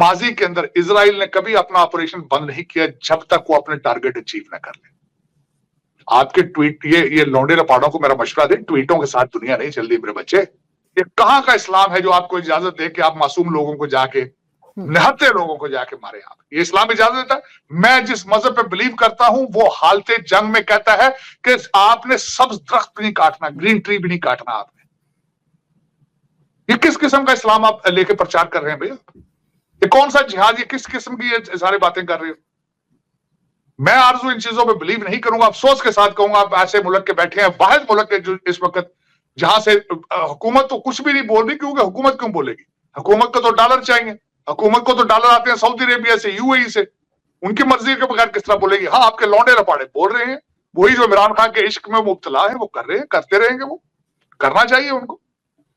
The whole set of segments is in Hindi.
माजी के अंदर इजराइल ने कभी अपना ऑपरेशन बंद नहीं किया जब तक वो अपने टारगेट अचीव ना कर ले। आपके ट्वीट, ये लौंडे लपाड़ों को मेरा मशवरा दे, ट्वीटों के साथ दुनिया नहीं चल रही मेरे बच्चे। ये कहां का इस्लाम है जो आपको इजाजत दे कि आप मासूम लोगों को जाके, निहत्थे लोगों को जाके मारे? आप, ये इस्लाम इजाजत देता है? मैं जिस मजहब पे बिलीव करता हूं वो हालते जंग में कहता है कि आपने सब्ज दरख्त भी नहीं काटना, ग्रीन ट्री भी नहीं काटना आपने। ये किस किस्म का इस्लाम आप लेके प्रचार कर रहे हैं भैया? ये कौन सा जिहाद, ये किस किस्म की ये सारी बातें कर रहे हो? मैं आरजू इन चीजों पे बिलीव नहीं करूंगा। अफसोस के साथ कहूंगा, आप ऐसे मुल्क के बैठे हैं, वाहिद मुल्क है जो इस वक्त जहां से हुकूमत तो कुछ भी नहीं बोल रही, क्योंकि हुकूमत क्यों बोलेगी? हुकूमत को तो डॉलर चाहिए, हुकूमत को तो डॉलर आते हैं सऊदी अरेबिया से, यूएई से, उनकी मर्जी के बगैर किस तरह बोलेगी? हाँ, आपके लौंडे लपाड़े बोल रहे हैं, वही जो इमरान खान के इश्क में मुब्तला है वो कर रहे हैं, करते रहेंगे, वो करना चाहिए उनको।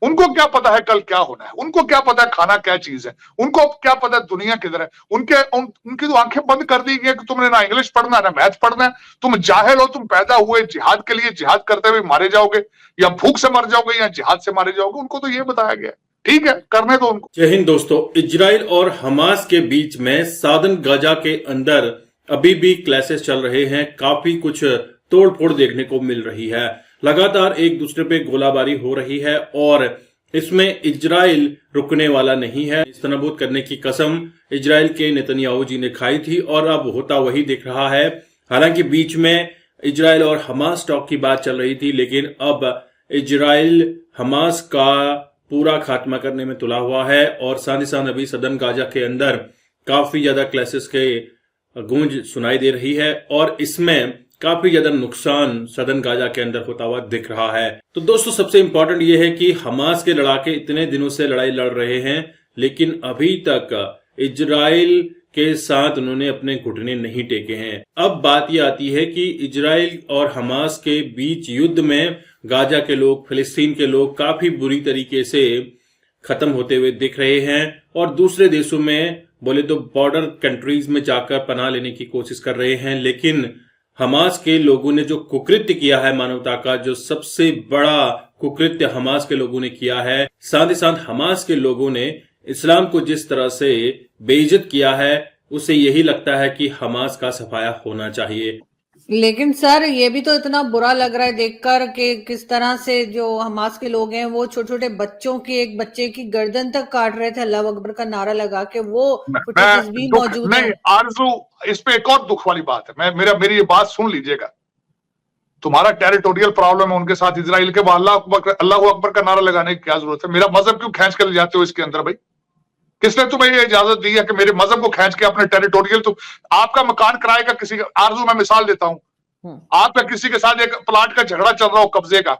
उनको क्या पता है कल क्या होना है? उनको क्या पता है खाना क्या चीज है? उनको क्या पता है दुनिया किधर है? उनकी तो आंखें बंद कर दी गई कि तुमने ना इंग्लिश पढ़ना ना मैथ पढ़ना है, तुम जाहिल हो, तुम पैदा हुए जिहाद के लिए, जिहाद करते हुए मारे जाओगे, या भूख से मर जाओगे या जिहाद से मारे जाओगे। उनको तो ये बताया गया। ठीक है, करने दो उनको। जय हिंद दोस्तों। इजराइल और हमास के बीच में सादन गाजा के अंदर अभी भी क्लैशेस चल रहे हैं। काफी कुछ तोड़फोड़ देखने को मिल रही है। लगातार एक दूसरे पे गोलाबारी हो रही है और इसमें इजराइल रुकने वाला नहीं है। इस्तनाबूत करने की कसम इजराइल के नेतन्याहू जी ने खाई थी और अब होता वही दिख रहा है। हालांकि बीच में इजराइल और हमास टॉक की बात चल रही थी, लेकिन अब इजराइल हमास का पूरा खात्मा करने में तुला हुआ है और साथ ही साथ अभी सदन गाजा के अंदर काफी ज्यादा क्लैशेस के गूंज सुनाई दे रही है और इसमें काफी ज्यादा नुकसान सदन गाजा के अंदर होता हुआ दिख रहा है। तो दोस्तों, सबसे इंपॉर्टेंट यह है कि हमास के लड़ाके इतने दिनों से लड़ाई लड़ रहे हैं, लेकिन अभी तक इजराइल के साथ उन्होंने अपने घुटने नहीं टेके हैं। अब बात यह आती है कि इजराइल और हमास के बीच युद्ध में गाजा के लोग, फिलिस्तीन के लोग काफी बुरी तरीके से खत्म होते हुए दिख रहे हैं और दूसरे देशों में बोले तो बॉर्डर कंट्रीज में जाकर पनाह लेने की कोशिश कर रहे हैं। लेकिन हमास के लोगों ने जो कुकृत्य किया है, मानवता का जो सबसे बड़ा कुकृत्य हमास के लोगों ने किया है, साथ ही साथ हमास के लोगों ने इस्लाम को जिस तरह से बेइज्जत किया है, उसे यही लगता है कि हमास का सफाया होना चाहिए। लेकिन सर, ये भी तो इतना बुरा लग रहा है देखकर कि किस तरह से जो हमास के लोग हैं वो छोटे छोटे बच्चों की, एक बच्चे की गर्दन तक काट रहे थे अल्लाह अकबर का नारा लगा के। वो फुटेजेस भी मौजूद है। नहीं आरजू, इस पे एक और दुख वाली बात है। मेरी ये बात सुन लीजिएगा। तुम्हारा टेरिटोरियल प्रॉब्लम है उनके साथ, इजराइल के, अल्लाह अकबर का नारा लगाने की क्या जरूरत है? मेरा मजहब क्यों खींच कर ले जाते हो इसके अंदर भाई? किसने तुम्हें ये इजाजत दी है कि मेरे मजहब को खींच के अपने टेरिटोरियल, तो आपका मकान किराए का किसी का, आरजू मैं मिसाल देता हूं, आपका किसी के साथ एक प्लाट का झगड़ा चल रहा हो कब्जे का,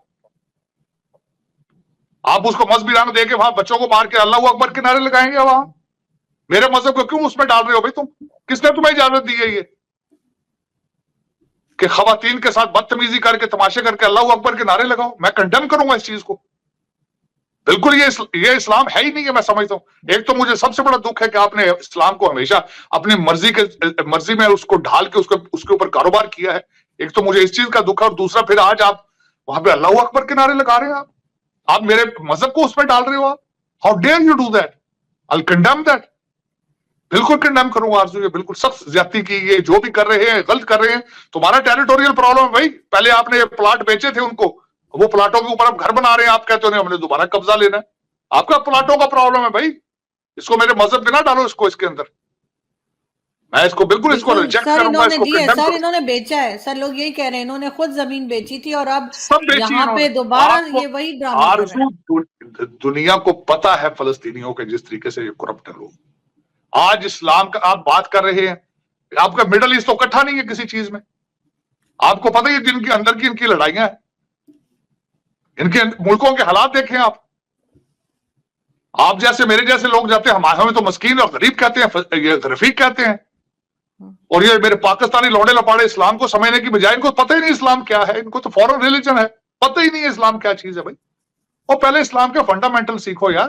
आप उसको मजहबी रंग देके वहां बच्चों को मार के अल्लाह अकबर के नारे लगाएंगे वहां? मेरे मजहब को क्यों उसमें डाल रहे हो भाई तुम? किसने तुम्हें इजाजत दी है ये कि खवातीन के साथ बदतमीजी करके, तमाशे करके अल्लाह अकबर के नारे लगाओ? मैं कंडेम करूंगा इस चीज को। बिल्कुल ये इस्लाम है ही नहीं है, मैं समझता हूं। एक तो मुझे सबसे बड़ा दुख है कि आपने इस्लाम को हमेशा अपनी मर्जी में उसको ढाल के उसके ऊपर कारोबार किया है। एक तो मुझे इस चीज का दुख है, और दूसरा फिर आज आप वहां पे अल्लाह अकबर के नारे लगा रहे हैं। आप मेरे मजहब को उसमें डाल रहे हो। आप, how dare you do that? I condemn that. बिल्कुल कंडेम करूंगा आरजू, ये बिल्कुल सख्त ज्यादती की, ये जो भी कर रहे हैं गलत कर रहे हैं। तुम्हारा टेरिटोरियल प्रॉब्लम है भाई। पहले आपने प्लाट बेचे थे उनको, वो प्लाटों के ऊपर आप घर बना रहे हैं, आप कहते हो हमने दोबारा कब्जा लेना है। आपका प्लाटों का प्रॉब्लम है भाई। इसको मेरे मजहब पे ना डालो, इसके अंदर। मैं इसको बिल्कुल इसको रिजेक्ट करूंगा। सर इन्होंने बेचा है, सर लोग यही कह रहे हैं, इन्होंने खुद जमीन बेची थी और अब यहाँ पे दोबारा ये वही ड्रामा कर रहे हैं। दुनिया को पता है फलस्तीनियों के जिस तरीके से ये करप्ट है लोग। आज इस्लाम का आप बात कर रहे हैं, आपका मिडल ईस्ट तो इकट्ठा नहीं है किसी चीज में। आपको पता है जिनकी अंदर की इनकी लड़ाइयां हैं, इनके मुल्कों के हालात देखें आप जैसे मेरे जैसे लोग जाते हैं, हमें तो मस्कीन और गरीब कहते हैं, ये रफीक कहते हैं। और ये मेरे पाकिस्तानी लौंडे लपाड़े इस्लाम को समझने की बजाय, इनको पता ही नहीं इस्लाम क्या है। इनको तो फॉरेन रिलीजन है, पता ही नहीं है इस्लाम क्या चीज है भाई। और पहले इस्लाम के फंडामेंटल सीखो यार,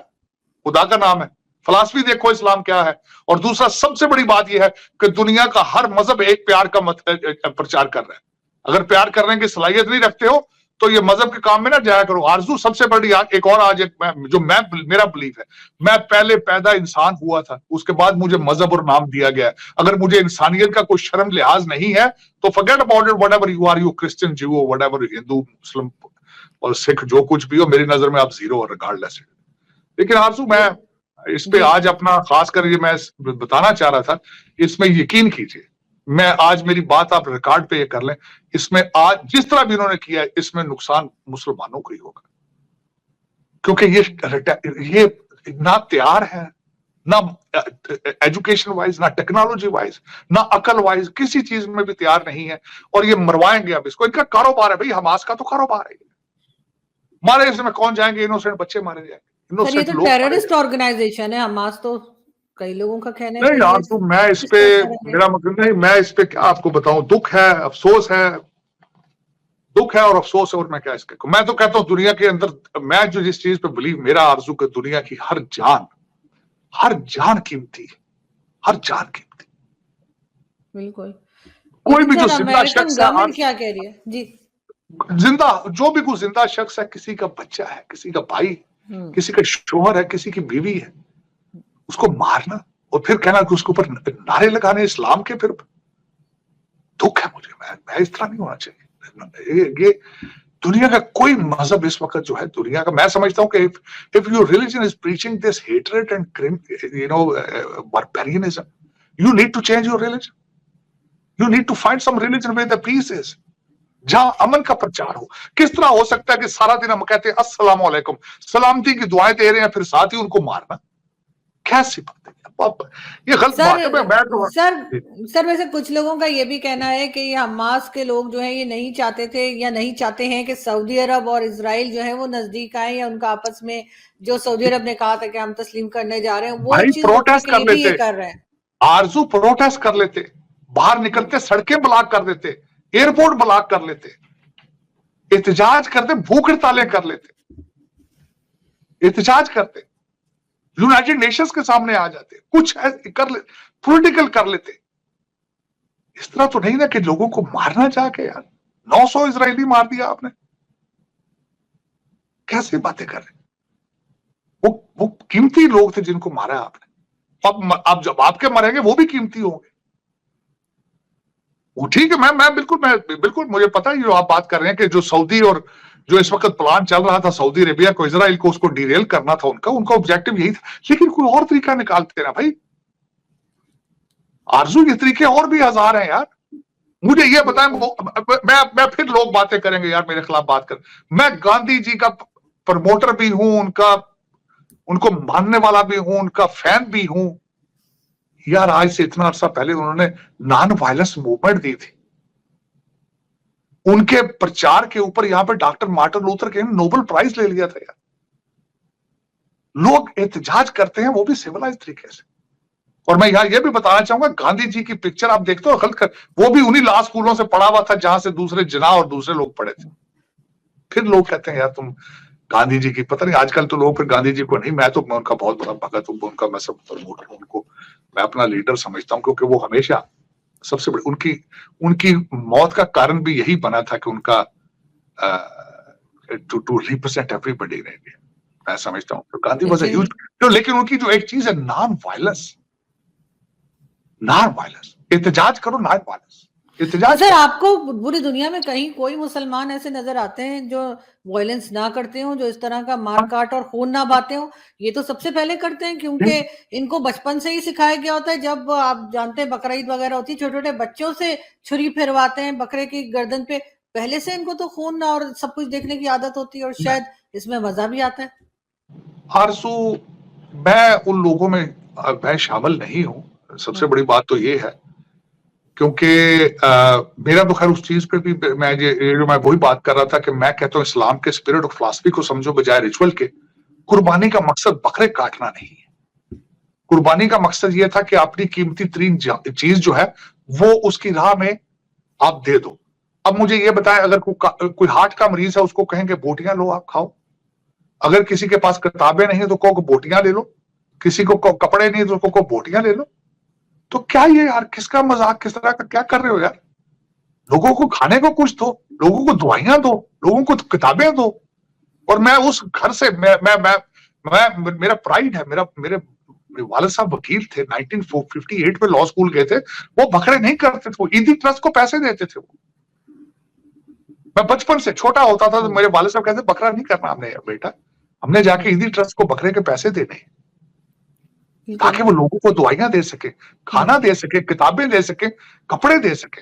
खुदा का नाम है। फिलॉसफी देखो इस्लाम क्या है। और दूसरा सबसे बड़ी बात यह है कि दुनिया का हर मजहब एक प्यार का प्रचार कर रहा है। अगर प्यार करने की सलाहियत नहीं रखते हो तो ये मजहब के काम में ना जाया करो। आरजू सबसे बड़ी एक और आज मेरा बिलीफ है, मैं पहले पैदा इंसान हुआ था, उसके बाद मुझे मजहब और नाम दिया गया है। अगर मुझे इंसानियत का कोई शर्म लिहाज नहीं है तो forget about it, whatever you are, you Christian, Jew, whatever, Hindu, Muslim और सिख, जो कुछ भी हो, मेरी नजर में आप जीरो और रिगार्डलेस। लेकिन आरजू मैं इस पे आज अपना खास कर ये मैं बताना चाह रहा था, इसमें यकीन कीजिए, मैं आज मेरी बात आप रिकॉर्ड पे ये कर लें, इसमें आज जिस तरह भी इन्होंने किया है इसमें नुकसान मुसलमानों को ही होगा, क्योंकि ये ना तैयार है, ना एजुकेशन वाइज, ना टेक्नोलॉजी वाइज, ना अकल वाइज, किसी चीज में भी तैयार नहीं है। और ये मरवाएंगे अब इसको, इनका कारोबार है भाई, हमास का तो कारोबार है। मारे इसमें कौन जाएंगे, इनोसेंट बच्चे मारे जाएंगे। सर ये तो टेररिस्ट ऑर्गेनाइजेशन है हमास, तो कई लोगों का कहना है नहीं यार, तो मैं इस पे मेरा मतलब नहीं, मैं इस पे क्या आपको बताऊं, दुख है, अफसोस है, दुख है और अफसोस है, और मैं क्या इसके, मैं तो कहता हूं दुनिया के अंदर मैं जो जिस चीज पे बिलीव, मेरा आरजू कि दुनिया की हर जान कीमती है, हर जान कीमती। बिल्कुल। कोई भी जो जिंदा शख्स है, क्या कह रही है जी, जिंदा जो भी कोई जिंदा शख्स है, किसी का बच्चा है, किसी का भाई, किसी का शोहर है, किसी की बीवी है, उसको मारना और फिर कहना कि उसके ऊपर नारे लगाने इस्लाम के, फिर दुख है मुझे। मैं इस तरह नहीं होना चाहिए। ये दुनिया का कोई मजहब इस वक्त जो है दुनिया का, मैं समझता हूं कि if your religion is preaching this hatred and barbarianism, you need to change your religion, you need to find some religion where the peace is, जहां अमन का प्रचार हो। किस तरह हो सकता है कि सारा दिन हम कहते हैं अस्सलाम वालेकुम, सलामती की दुआएं दे रहे हैं, फिर साथ ही उनको मारना, कैसी बात है? ये गलत बात है। सर वैसे कुछ लोगों का ये भी कहना है कि ये हमास के लोग जो है ये नहीं चाहते थे या नहीं चाहते हैं कि सऊदी अरब और इजराइल जो है वो नजदीक आए, या उनका आपस में जो सऊदी अरब ने कहा था कि हम तस्लीम करने जा रहे हैं, वो चीज प्रोटेस्ट कर लेते, कर रहे हैं। आरजू प्रोटेस्ट कर लेते, बाहर निकलते, सड़कें ब्लॉक कर देते, एयरपोर्ट ब्लॉक कर लेते, एहतजाज करते, भूख हड़तालें कर लेते, एहतजाज करते, यूनाइटेड नेशंस के सामने आ जाते, कुछ कर ले, पॉलिटिकल कर लेते। इस तरह तो नहीं ना कि लोगों को मारना चाह के, यार 900 इजरायली मार दिया आपने, कैसे बातें कर रहे? वो कीमती लोग थे जिनको मारा आपने, अब जब आपके मरेंगे वो भी कीमती होंगे। वो ठीक है, मैं बिल्कुल मुझे पता है जो आप बात कर रहे हैं कि जो सऊदी और जो इस वक्त प्लान चल रहा था सऊदी अरेबिया को, इजराइल को, उसको डिरेल करना था, उनका ऑब्जेक्टिव यही था, लेकिन कोई और तरीका निकालते ना भाई। आरजू ये तरीके और भी हजार हैं यार, मुझे ये बताएं। मैं फिर लोग बातें करेंगे यार मेरे खिलाफ बात कर, मैं गांधी जी का प्रमोटर भी हूं, उनको मानने वाला भी हूं, उनका फैन भी हूं यार। आज से इतना अरसा पहले उन्होंने नॉन वायलेंस मूवमेंट दी थी, उनके प्रचार के ऊपर यहां पे डॉक्टर मार्टिन लूथर किंग ने नोबेल प्राइज ले लिया था यार। लोग एहतजाज करते हैं वो भी सिविलाइज तरीके से। और मैं यहां ये भी बताना चाहूंगा, गांधी जी की पिक्चर आप देखते हो, गलत कर, वो भी उन्हीं लॉ स्कूलों से पढ़ा हुआ था जहां से दूसरे जिना और दूसरे लोग पढ़े थे। फिर लोग कहते हैं यार तुम गांधी जी की, पता नहीं आजकल तो लोग फिर गांधी जी को नहीं, मैं उनका बहुत बड़ा भगत हूं, उनका मैं सब प्रमोटर हूं, उनको मैं अपना लीडर समझता हूं, क्योंकि वो हमेशा सबसे बड़ी उनकी मौत का कारण भी यही बना था कि उनका to represent everybody in India, मैं समझता हूं। तो गांधी वाज अ ह्यूज, लेकिन उनकी जो एक चीज है नॉन वायलेंस, एहतजाज करो, नॉन वायलेंस एहतजाज। सर आपको पूरी दुनिया में कहीं कोई मुसलमान ऐसे नजर आते हैं जो वायलेंस ना करते हो, जो इस तरह का मार काट और खून ना बहाते हो? ये तो सबसे पहले करते हैं, क्योंकि इनको बचपन से ही सिखाया गया होता है। जब आप जानते हैं बकरीद वगैरह होती है, छोटे छोटे बच्चों से छुरी फिरवाते हैं बकरे की गर्दन पे, पहले से इनको तो खून और सब कुछ देखने की आदत होती है, और शायद इसमें मजा भी आता है। आरसू, मैं उन लोगों में मैं शामिल नहीं हूं, सबसे बड़ी बात तो ये है, क्योंकि मेरा तो खैर उस चीज पे भी मैं वही बात कर रहा था कि मैं कहता हूं इस्लाम के स्पिरिट ऑफ फिलॉसफी को समझो बजाय रिचुअल के। कुर्बानी का मकसद बकरे काटना नहीं है, कुर्बानी का मकसद यह था कि अपनी कीमती तरीन चीज जो है वो उसकी राह में आप दे दो। अब मुझे ये बताएं, अगर कोई हार्ट का मरीज है उसको कहेंगे बोटियां लो आप खाओ, अगर किसी के पास किताबें नहीं है तो कहो बोटियां ले लो, किसी को कपड़े नहीं तो कहो बोटियां ले लो। तो क्या ये यार किसका मजाक, किस तरह का क्या कर रहे हो यार? लोगों को खाने को कुछ दो, लोगों को दवाइयां दो, लोगों को किताबें दो। और मैं उस घर से मैं मेरा प्राइड है, मेरे वालिद साहब वकील थे, 1958 में लॉ स्कूल गए थे, वो बकरे नहीं करते थे, वो ईदी ट्रस्ट को पैसे देते थे। वो मैं बचपन से छोटा होता था तो मेरे वालिद साहब कहते बकरा नहीं करना हमने बेटा, हमने जाके ईदी ट्रस्ट को बकरे के पैसे देने, ताकि वो लोगों को दवाइयां दे सके, खाना दे सके, किताबें दे सके, कपड़े दे सके।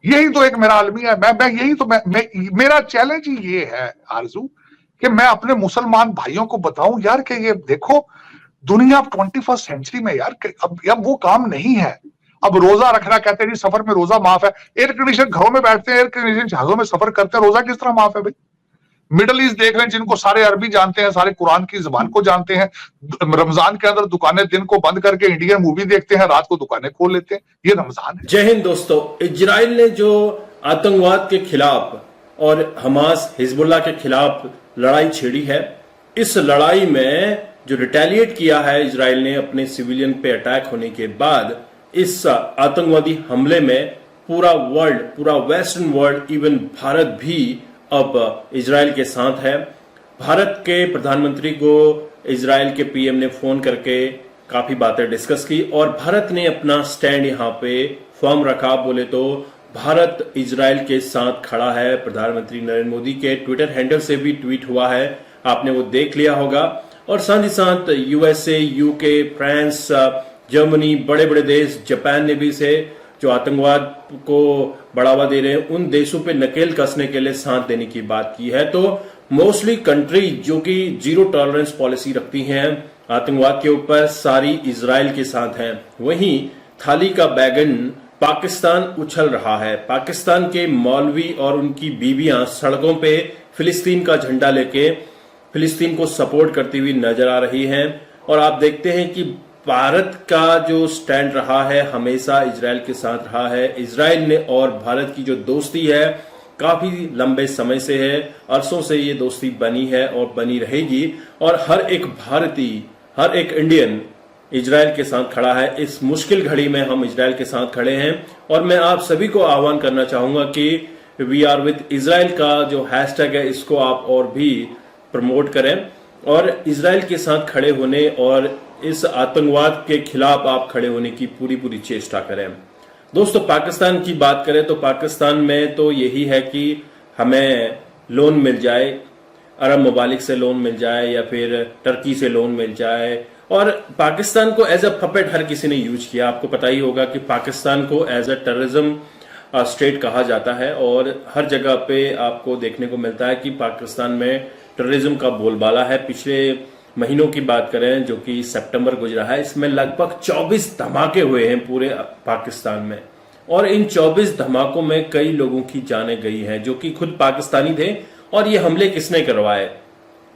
यही तो एक मेरा अलमिया है। मैं यही तो मेरा चैलेंज ही ये है आरजू, कि मैं अपने मुसलमान भाइयों को बताऊं यार कि ये देखो दुनिया अब 21st सेंचुरी में यार, अब वो काम नहीं है। अब रोजा रखना, कहते हैं जी सफर में रोजा माफ है, एयर कंडीशन घरों में बैठते हैं, एयर कंडीशन जहाजों में सफर करते हैं, रोजा किस तरह माफ है भाई? मिडल ईस्ट देख लें, जिनको सारे अरबी जानते हैं, सारे कुरान की जुबान को जानते हैं, रमजान के अंदर दुकानें दिन को बंद करके इंडियन मूवी देखते हैं, रात को दुकानें खोल लेते हैं। ये रमजान है। जय हिंद दोस्तों। इजराइल ने जो आतंकवाद के खिलाफ और हमास हिजबुल्लाह के खिलाफ लड़ाई छेड़ी है, इस लड़ाई में जो रिटेलिएट किया है इजराइल ने अपने सिविलियन पे अटैक होने के बाद, इस आतंकवादी हमले में पूरा वर्ल्ड, पूरा वेस्टर्न वर्ल्ड, इवन भारत भी अब इजराइल के साथ है। भारत के प्रधानमंत्री को इजराइल के पीएम ने फोन करके काफी बातें डिस्कस की और भारत ने अपना स्टैंड यहाँ पे फर्म रखा। बोले तो भारत इजराइल के साथ खड़ा है। प्रधानमंत्री नरेंद्र मोदी के ट्विटर हैंडल से भी ट्वीट हुआ है, आपने वो देख लिया होगा। और साथ ही साथ यूएसए, यूके, फ्रांस, जर्मनी, बड़े बड़े देश, जापान ने भी इसे जो आतंकवाद को बढ़ावा दे रहे हैं उन देशों पे नकेल कसने के लिए साथ देने की बात की है। तो मोस्टली कंट्री जो कि जीरो टॉलरेंस पॉलिसी रखती हैं आतंकवाद के ऊपर, सारी इजराइल के साथ हैं। वहीं थाली का बैगन पाकिस्तान उछल रहा है। पाकिस्तान के मौलवी और उनकी बीवियां सड़कों पे फिलिस्तीन का झंडा लेके फिलिस्तीन को सपोर्ट करती हुई नजर आ रही हैं। और आप देखते हैं कि भारत का जो स्टैंड रहा है हमेशा इजराइल के साथ रहा है। इजराइल ने और भारत की जो दोस्ती है काफी लंबे समय से है, अरसों से ये दोस्ती बनी है और बनी रहेगी। और हर एक भारतीय, हर एक इंडियन इजराइल के साथ खड़ा है। इस मुश्किल घड़ी में हम इजराइल के साथ खड़े हैं और मैं आप सभी को आह्वान करना चाहूंगा कि वी आर विद इजराइल का जो हैशटैग है इसको आप और भी प्रमोट करें और इजराइल के साथ खड़े होने और इस आतंकवाद के खिलाफ आप खड़े होने की पूरी चेष्टा करें। दोस्तों, पाकिस्तान की बात करें तो पाकिस्तान में तो यही है कि हमें लोन मिल जाए, अरब ममालिक से लोन मिल जाए या फिर टर्की से लोन मिल जाए। और पाकिस्तान को एज अ पपेट हर किसी ने यूज किया। आपको पता ही होगा कि पाकिस्तान को एज अ टेररिज्म स्टेट कहा जाता है और हर जगह पे आपको देखने को मिलता है कि पाकिस्तान में टेररिज्म का बोलबाला है। पिछले महीनों की बात करें जो कि सितंबर गुजरा है, इसमें लगभग 24 धमाके हुए हैं पूरे पाकिस्तान में और इन 24 धमाकों में कई लोगों की जानें गई हैं जो कि खुद पाकिस्तानी थे। और ये हमले किसने करवाए?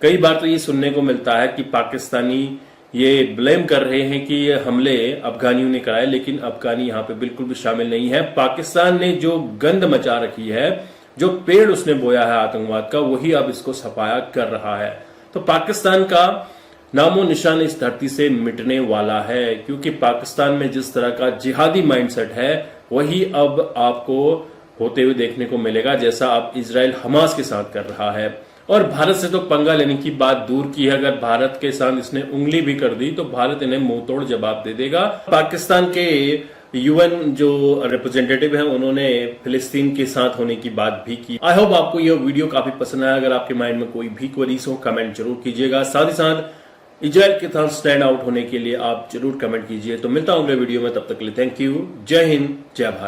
कई बार तो ये सुनने को मिलता है कि पाकिस्तानी ये ब्लेम कर रहे हैं कि ये हमले अफगानियों ने कराए, लेकिन अफगानी यहाँ पे बिल्कुल भी शामिल नहीं है। पाकिस्तान ने जो गंद मचा रखी है, जो पेड़ उसने बोया है आतंकवाद का, वही अब इसको सफाया कर रहा है। तो पाकिस्तान का नामो निशान इस धरती से मिटने वाला है, क्योंकि पाकिस्तान में जिस तरह का जिहादी माइंडसेट है वही अब आपको होते हुए देखने को मिलेगा, जैसा अब इजराइल हमास के साथ कर रहा है। और भारत से तो पंगा लेने की बात दूर की है, अगर भारत के साथ इसने उंगली भी कर दी तो भारत इन्हें मुंह तोड़ जवाब दे देगा। पाकिस्तान के यूएन जो रिप्रेजेंटेटिव हैं उन्होंने फिलिस्तीन के साथ होने की बात भी की। आई होप आपको यह वीडियो काफी पसंद आया। अगर आपके माइंड में कोई भी क्वेरीज हो कमेंट जरूर कीजिएगा। साथ ही साथ इजराइल के साथ स्टैंड आउट होने के लिए आप जरूर कमेंट कीजिए। तो मिलता हूं अगले वीडियो में, तब तक के लिए थैंक यू। जय हिंद, जय भारत।